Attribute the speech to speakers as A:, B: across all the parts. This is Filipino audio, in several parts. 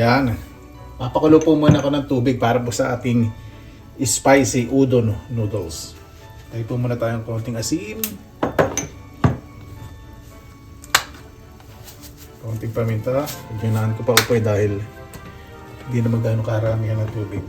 A: Yan. Papakulo po muna ako ng tubig para po sa ating spicy udon noodles. Tayo po muna tayong konting asin. Konting paminta. Ginahan ko pa upoy dahil hindi na magdano karamihan ng tubig.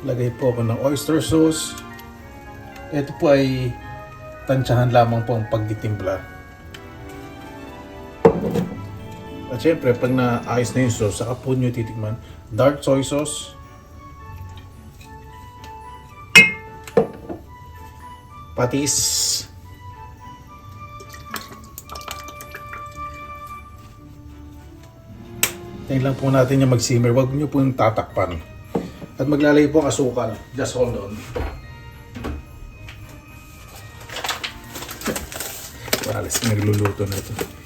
A: Lagay po ako ng oyster sauce. Ito po ay tansyahan lamang po ang pagtitimpla. At syempre, pag naayos na yung sauce, saka po nyo titikman. Dark soy sauce. Patis. Tingnan lang po natin yung mag-simmer. Huwag nyo po yung tatakpan. At maglalagay po ang asukal. Just hold on. Alas, nagluluto na ito.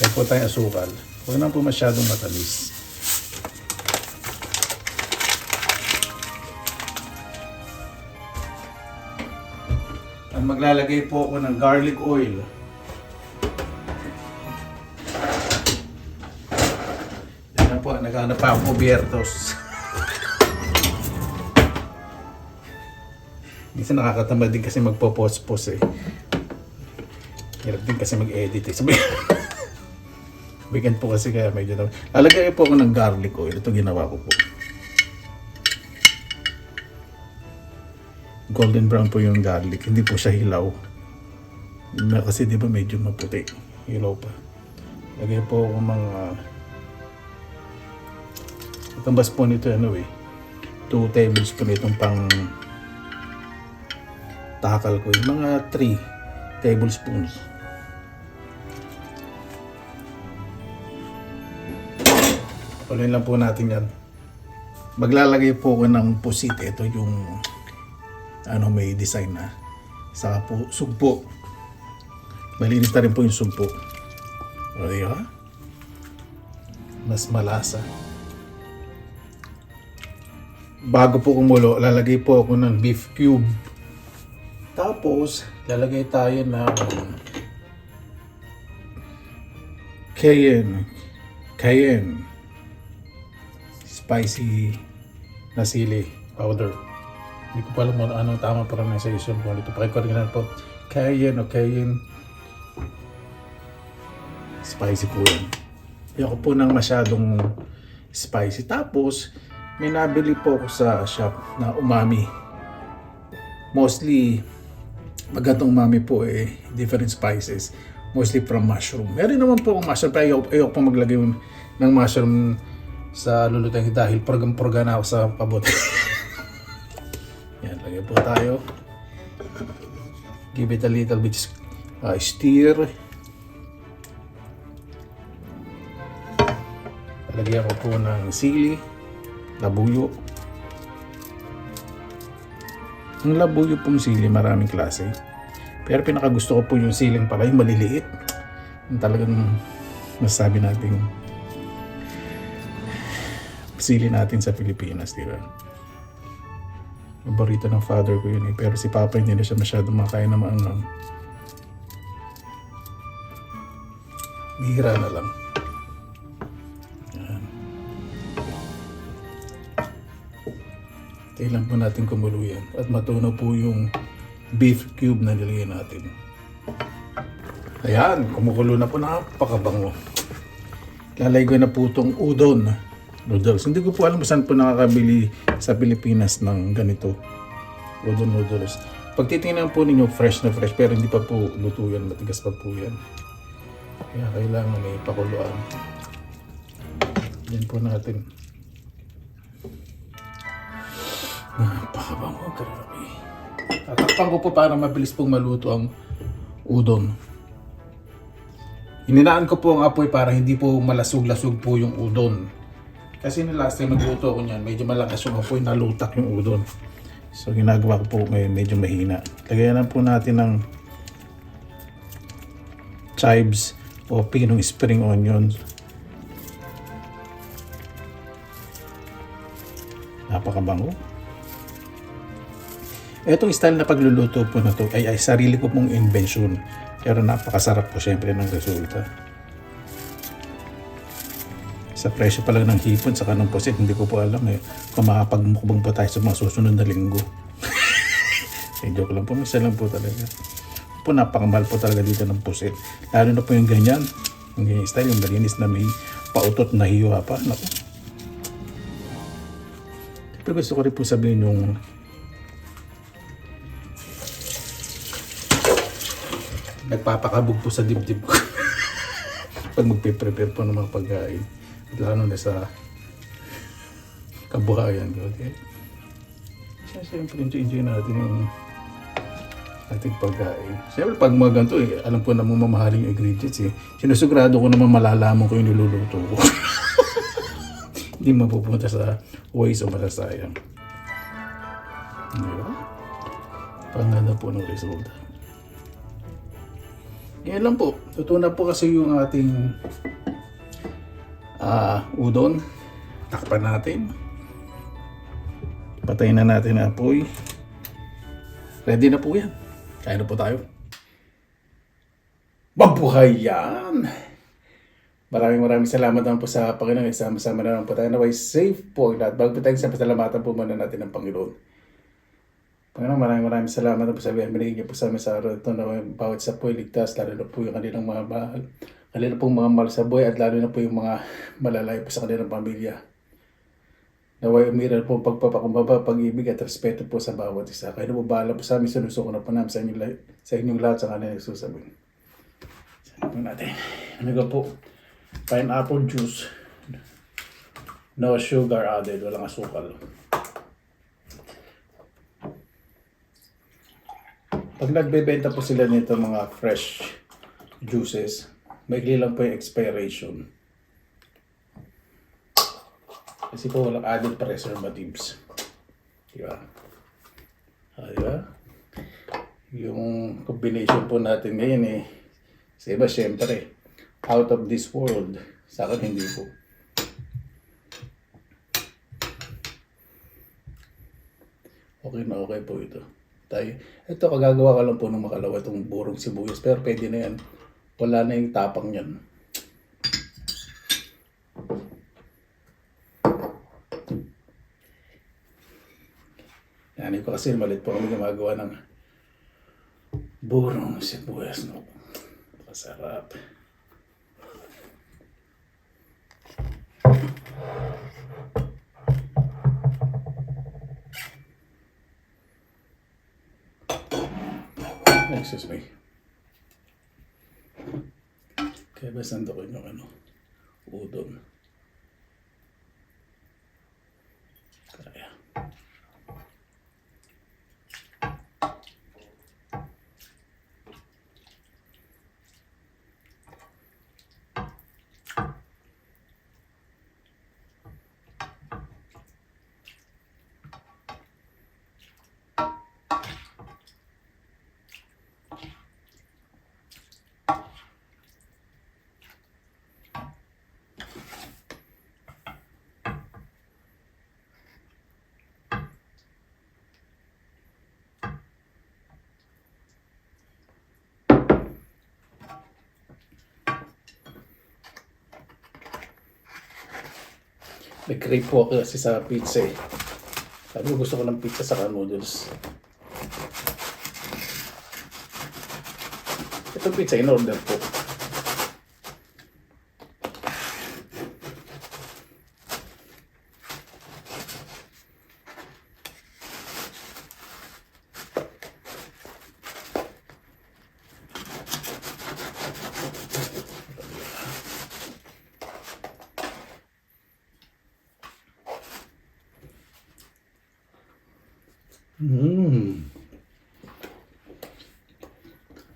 A: Kaya po tayong asukal. Huwag na po masyadong matamis. At maglalagay po ako ng garlic oil. Yan po, naghanap pa ako biertos. Minsan nakakatamad din kasi magpo-post-post eh. Hirap din kasi mag-edit eh. Sabi weekend po kasi kaya medyo na. Lalagay po ako ng garlic oil. Ito ginawa ko po. Golden brown po yung garlic. Hindi po siya hilaw. Kasi di ba medyo maputi. Hilaw pa. Lagay po ako mga itong po nito ano eh. 2 tablespoon itong pang takal ko. Yung mga 3 tablespoons. Patuloy lang po natin yan. Maglalagay po ako ng pusit. Ito yung may design na. Saka po sugpo. Malinis na rin po yung sugpo. O diba? Mas malasa. Bago po kumulo, lalagay po ako ng beef cube. Tapos, lalagay tayo ng cayenne spicy na sili powder. Hindi ko pa alam anong tamang pronunciation po nito. Pakikoordinate po. Cayenne spicy po yan. Ayoko po ng masyadong spicy. Tapos, may nabili po ako sa shop na umami. Mostly, magatong umami po different spices. Mostly from mushroom. Meron naman po akong mushroom. Pero ayoko po maglagay ng mushroom sa lulutuin dahil program na ako sa pabote. Yan, lagay po tayo. Give it a little bit stir. Lagyan ko po ng sili, labuyo. Ang labuyo pong sili, maraming klase. Pero pinakagusto ko po yung siling pala, yung maliliit. Yung talagang masasabi natin sili natin sa Pilipinas, di ba? Paborito ng father ko yun eh. Pero si Papa hindi na siya masyadong makain na maangang. Bihira na lang. Yan. Kailan po natin kumulo yan. At matunaw po yung beef cube na nilagyan natin. Ayan, kumukulo na po. Napakabango. Lalagay ko na po itong udon noodles. Hindi ko po alam saan po nakakabili sa Pilipinas ng ganito. Udon noodles. Pag titingnan po ninyo, fresh na fresh. Pero hindi pa po luto yan. Matigas pa po yan. Kaya kailangan pakuluan. Yan po natin. Napakabango. Grabe. Tatakpan ko po para mabilis pong maluto ang udon. Hininaan ko po ang apoy para hindi po malasog-lasog po yung udon. Kasi na last time nagluto ako niyan, medyo malakas yung apoy, nalutak yung udon. So ginagawa ko po ngayon medyo mahina. Lagayan lang po natin ng chives o pinong spring onions. Napakabango. Etong style na pagluluto po na to ay sarili ko pong invention. Pero napakasarap po syempre ng resulta. Sa presyo pa lang ng hipon sa kanong pusit, hindi ko po alam kung makapagmukbang pa tayo sa mga susunod na linggo. Joke lang po, misa lang po talaga. Po, napakamahal po talaga dito ng pusit. Lalo na po yung ganyan. Yung ganyan style, yung malinis na may pautot na hiwa pa. Naku. Pero gusto ko rin po sabihin yung nagpapakabog po sa dibdib ko. Pag magpe-prepare po ng mga pagkain. At lalo na sa kabuhayan ko. Okay? Siyempre, enjoy natin yung ating pagkain. Siyempre, pag mga ganito, alam ko na mamahaling yung ingredients. Sinusugrado ko naman malalaman ko yung niluluto ko. Hindi mapupunta sa waste o masasayang. Diba? Panganda po ng resulta. Yan lang po. Totoo na po kasi yung ating udon. Takpan natin. Patayin na natin ang apoy. Ready na po yan. Kaya na po tayo. Mabuhay yan! Maraming salamat naman po sa Panginoon. Sama-sama na naman po tayo. Naway safe po lahat. Bago po tayo sa pasalamatan po muna natin ng Panginoon. Panginoon, maraming salamat po sa binigyan niyo po sa amin sa araw ito na bawat isa po ligtas, lalo na po yung kanilang mga mahal, kanilang pong mga mahal sa buhay at lalo na po yung mga malalayo po sa kanilang pamilya. Naway umiral po pagpapakumbaba, pag-ibig at respeto po sa bawat isa. Kaya na po bahala po sa amin, sinusuko na po namin sa inyong lahat sa kanilang susabi. Sabi po natin. Ano ka po? Pineapple juice. No sugar added, walang asukal. Pag nagbebenta po sila nito mga fresh juices, maigli lang po yung expiration. Kasi po walang added preservatives. Diba? Diba? Yung combination po natin ngayon sa iba syempre, out of this world. Sa akin hindi po. Okay na okay po ito. Ito kagagawa ka lang po ng makalawa itong burong sibuyas. Pero pwede na yan. Wala na yung tapang yan. Yan ko kasi malit po kami gumagawa ng burong sibuyas. No? Masarap. Excuse me. Kaya ba sando ko yung udon. Kaya. Nag-crave po ako kasi sa pizza eh. Sabi ko gusto ko ng pizza sa noodles. Itong pizza in-order po.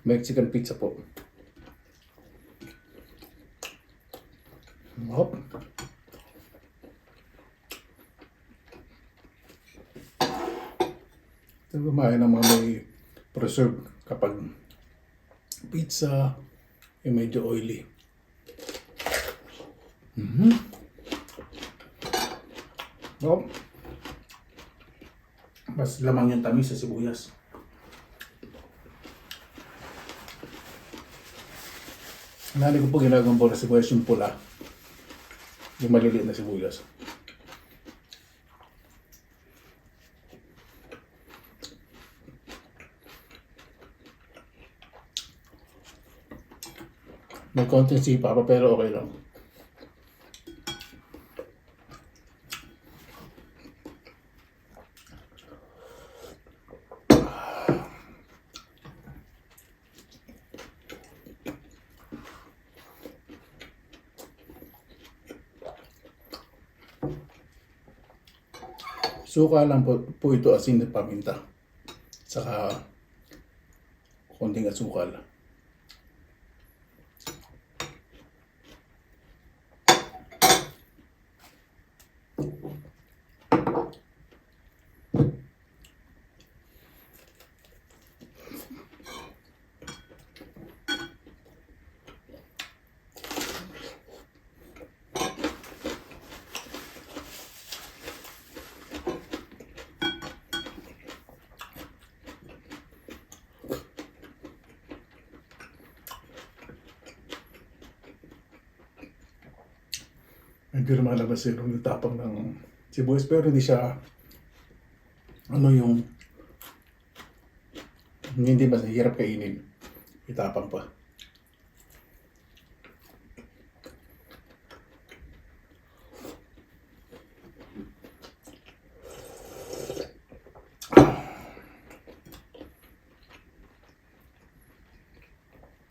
A: Mexican pizza po. Hop. Ito kumain ng mga may preserve kapag pizza yung medyo oily. Hop. Mas lamang yung tamis sa sibuyas. Nani ko po ginagawang bola sibuyas yung pula. Yung maliliit na sibuyas. May konting sipa pa pero okay lang. Suka lang po ito, asin at paminta. Saka konting asukal. Medyo lumalabas yung tapang ng sibuyas pero hindi siya hindi ba hirap kainin. Itapang pa.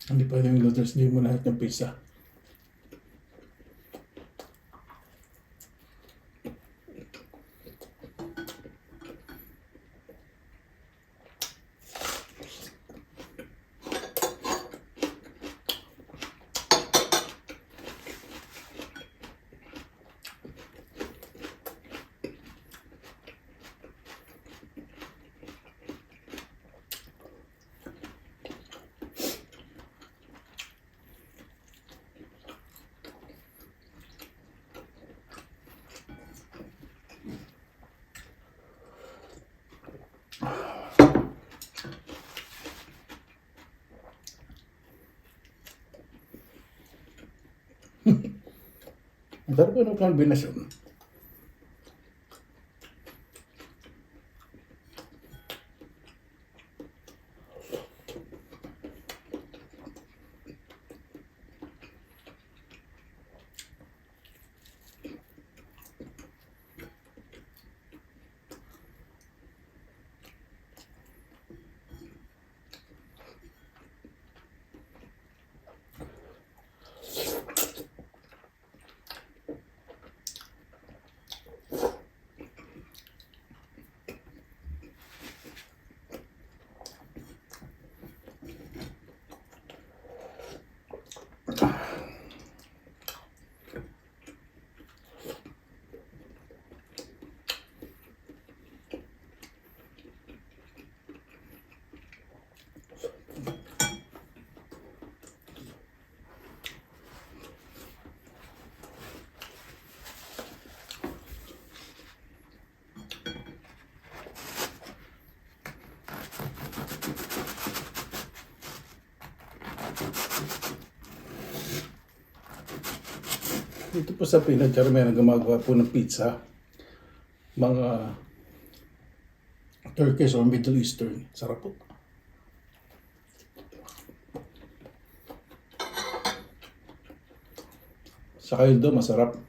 A: Hindi pwede yung noodles, hindi mo lahat ng pizza. Ang sarap ng kombinasyon. Dito po sa Pinas, may gumagawa po ng pizza. Mga Turkish or Middle Eastern. Sarap po. Sa kaldo, masarap.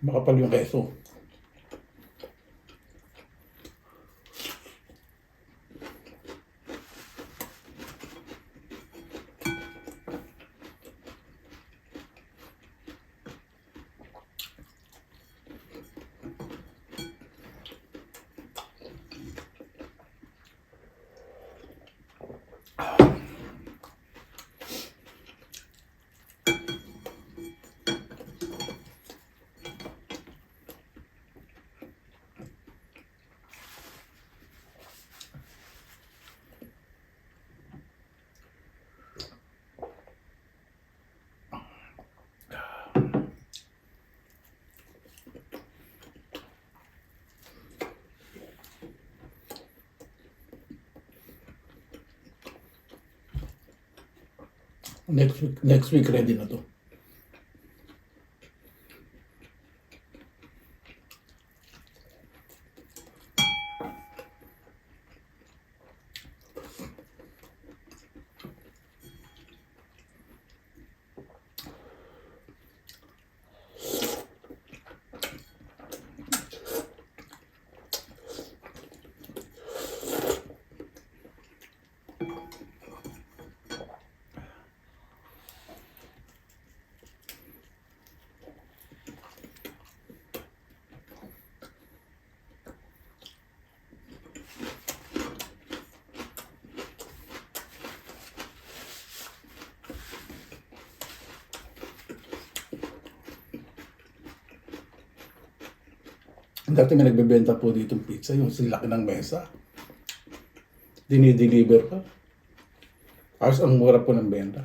A: Makapal yung keso. Next week ready na to. Dati may nagbebenta po dito ng pizza, yung silaki ng mesa. Dinideliver pa. Tapos ang mura po ng benta.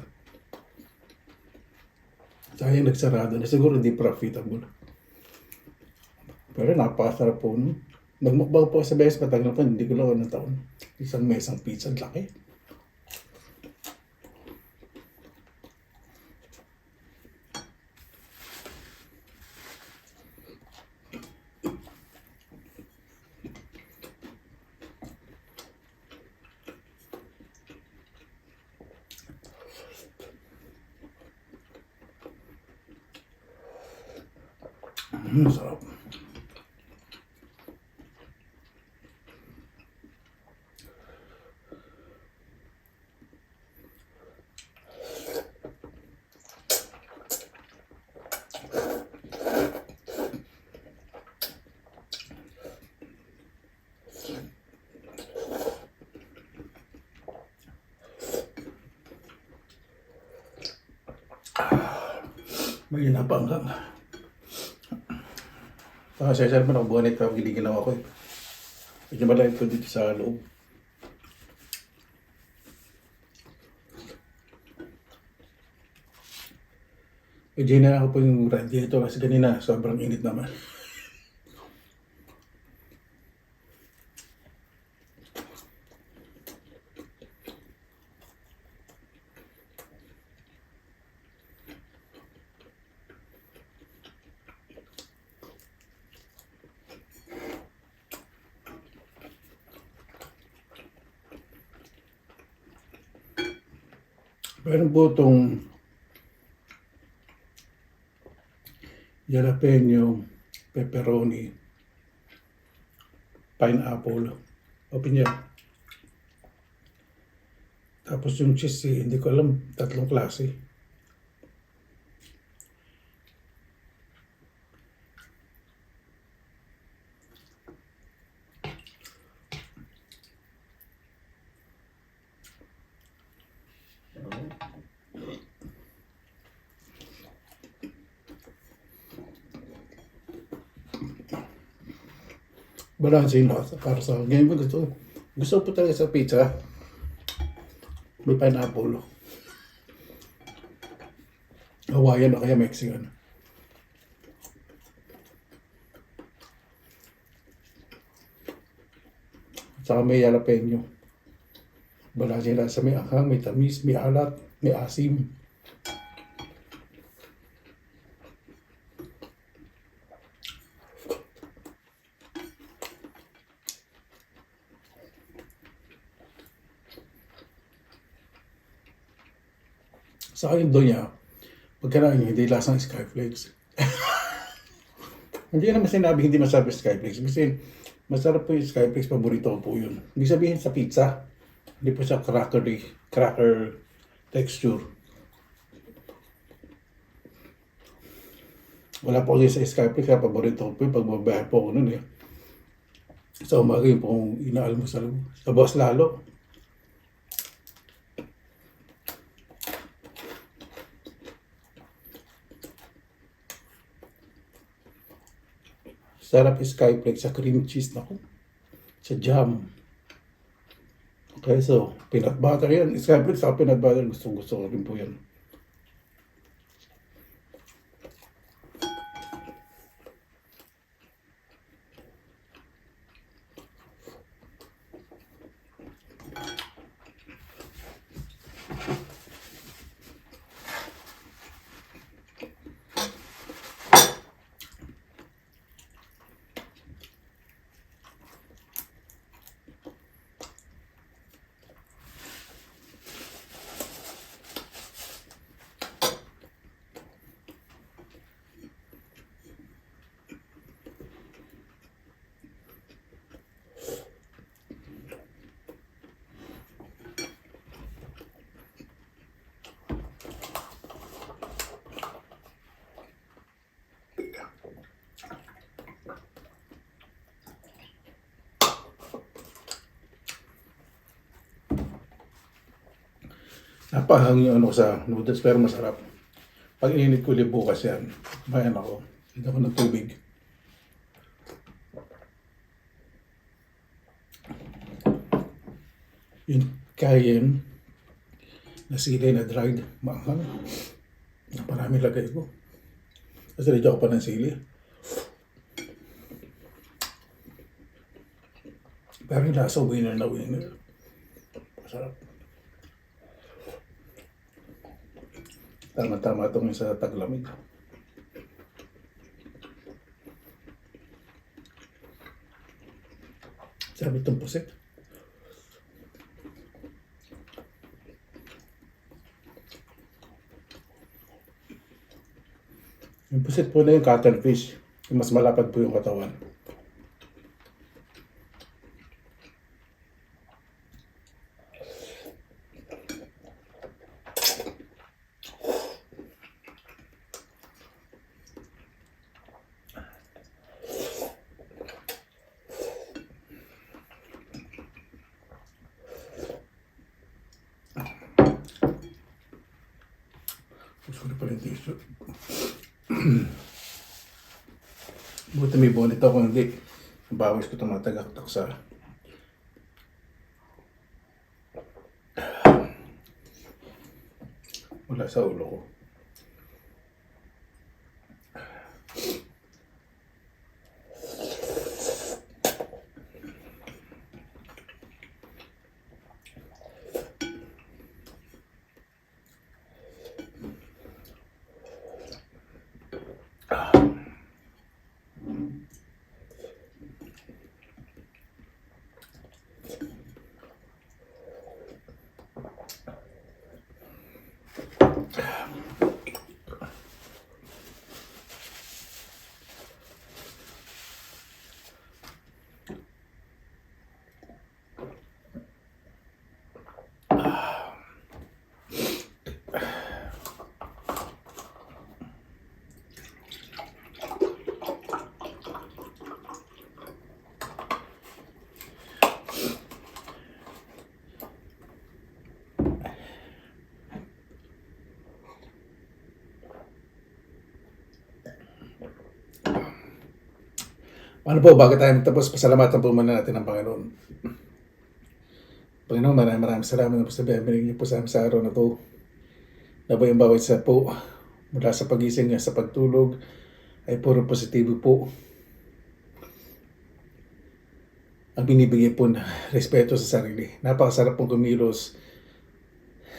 A: Sayang nagsarado na. Siguro hindi profitable. Pero napakasarap po nun. Nagmukbang po sa beses matagal pa, hindi ko lang anong taon. Isang mesang pizza, laki. Sarap. May napanggang. Sir, mo nakabuhanit pa giniginaw ako eh. Medyo malayo ko dito sa loob. Medyo na ako po yung radiator kasi kanina sobrang init naman. Meron po itong jalapeno, pepperoni, pineapple, open niya. Tapos yung cheese, hindi ko alam, 3 klase. Balanse yung lasa para sa akin. Ngayon gusto po talaga sa pizza. May pineapple. Hawaiian o kaya Mexican. Saka may jalapeno. Balanse yung lasa. May anghang, may tamis, may alat, may asim. Sa akin doon niya, pagkaraang niya, hindi lasang Skyflakes. Hindi naman sinabi hindi masarap yung Skyflakes. Kasi masarap po yung Skyflakes, paborito ko po yun. Hindi sabihin sa pizza, hindi po siya cracker texture. Wala po kasi sa Skyflakes, kaya paborito ko po yung pagbabayad po ko nun eh. Sa umaga yung pong inaalmusal sa Boss Lalo. Sarap Skyflakes sa cream cheese na ko. Sa jam. Okay, so peanut butter yan. Skyflakes sa peanut butter. Gusto ko rin po yan. Napahang yung ano ko sa noodles pero masarap. Pag ininit ko ulit bukas yan, bayan ako. Hindi ako ng tubig. Yung cayenne na sili na dried, maanghang. Naparami lagay ko. Kasi medyo ako pa ng sili. Pero yung lasa winner na winner. Masarap. Tama-tama itong sa taglamig. Sabi itong pusit. Yung pusit po na yung cuttlefish. Yung mas malapad po yung katawan. Gusto ko na pala yung tissue. Buti may bonnet ako, hindi. Ang bawis ko tumatagaktak sa wala sa ulo ko. Ano po, bago tayo magtapos, pasalamatan po muna natin ang Panginoon. Panginoon, maraming salamat na po sa biyaya niyo po sa amin sa araw na to. Nabay ang bawat isa po, mula sa pagising sa pagtulog, ay puro positibo po. Ang binibigay po na respeto sa sarili. Napakasarap pong kumilos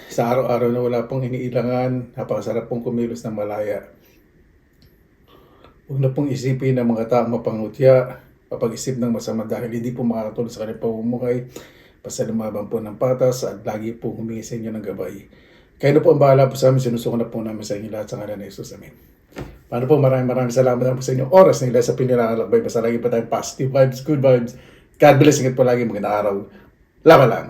A: sa araw-araw na wala pong iniilangan. Napakasarap pong kumilos ng malaya. Huwag na pong isipin ng mga taong mapangutya, papag-isip ng masama dahil hindi po makakatulong sa kanilang pamumuhay. Basta lumaban po ng patas at lagi po humingi sa inyo ng gabay. Kayo na po ang bahala po sa amin, sinusuko na po namin sa inyo lahat sa ngalan ni Jesus. Amen. Paano po, maraming salamat na po sa inyong oras na sa pinilangalakbay. Basta lagi pa tayong positive vibes, good vibes. God bless, ingat po lagi, magandang araw. Laban lang.